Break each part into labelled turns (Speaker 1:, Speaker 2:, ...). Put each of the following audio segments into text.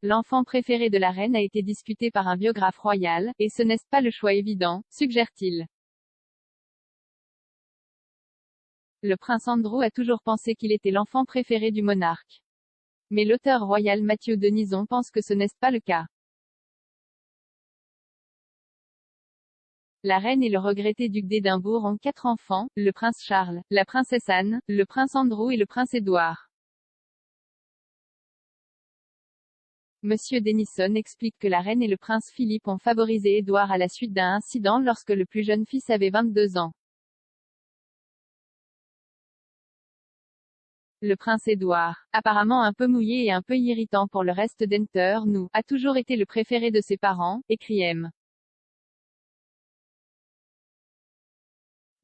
Speaker 1: l'enfant préféré de la reine a été discuté par un biographe royal, et ce n'est pas le choix évident, suggère-t-il. Le prince Andrew a toujours pensé qu'il était l'enfant préféré du monarque. Mais l'auteur royal Matthew Denison pense que ce n'est pas le cas. La reine et le regretté duc d'Édimbourg ont 4 enfants, le prince Charles, la princesse Anne, le prince Andrew et le prince Édouard. Monsieur Denison explique que la reine et le prince Philippe ont favorisé Édouard à la suite d'un incident lorsque le plus jeune fils avait 22 ans. Le prince Édouard, apparemment un peu mouillé et un peu irritant pour le reste d'Enter nous, a toujours été le préféré de ses parents, écrit M.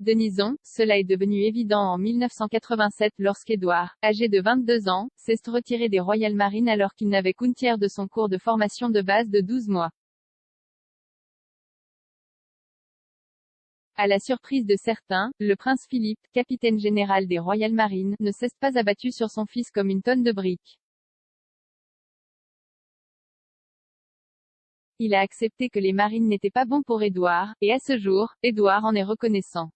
Speaker 1: Denison, cela est devenu évident en 1987 lorsqu'Édouard, âgé de 22 ans, s'est retiré des Royal Marines alors qu'il n'avait qu'une tiers de son cours de formation de base de 12 mois. À la surprise de certains, le prince Philippe, capitaine général des Royal Marines, ne s'est pas abattu sur son fils comme une tonne de briques. Il a accepté que les marines n'étaient pas bons pour Édouard, et à ce jour, Édouard en est reconnaissant.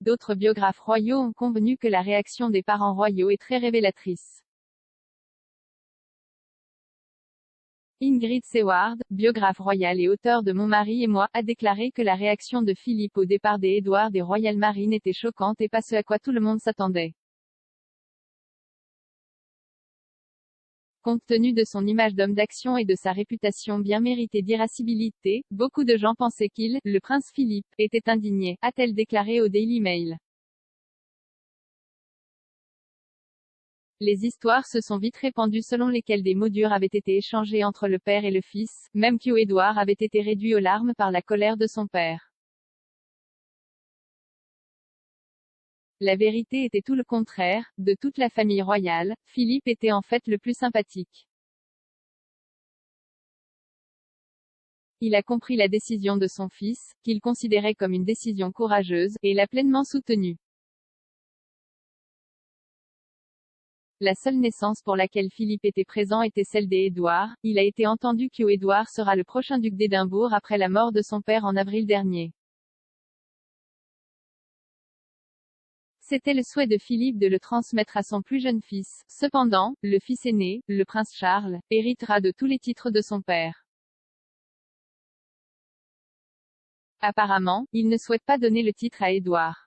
Speaker 1: D'autres biographes royaux ont convenu que la réaction des parents royaux est très révélatrice. Ingrid Seward, biographe royal et auteur de Mon mari et moi, a déclaré que la réaction de Philippe au départ des Édouard des Royal Marines était choquante et pas ce à quoi tout le monde s'attendait. Compte tenu de son image d'homme d'action et de sa réputation bien méritée d'irascibilité, beaucoup de gens pensaient qu'il, le prince Philippe, était indigné, a-t-elle déclaré au Daily Mail. Les histoires se sont vite répandues selon lesquelles des mots durs avaient été échangés entre le père et le fils, même qu'Édouard avait été réduit aux larmes par la colère de son père. La vérité était tout le contraire, de toute la famille royale, Philippe était en fait le plus sympathique. Il a compris la décision de son fils, qu'il considérait comme une décision courageuse, et l'a pleinement soutenue. La seule naissance pour laquelle Philippe était présent était celle d'Édouard. Il a été entendu qu'Édouard sera le prochain duc d'Édimbourg après la mort de son père en avril dernier. C'était le souhait de Philippe de le transmettre à son plus jeune fils. Cependant, le fils aîné, le prince Charles, héritera de tous les titres de son père. Apparemment, il ne souhaite pas donner le titre à Édouard.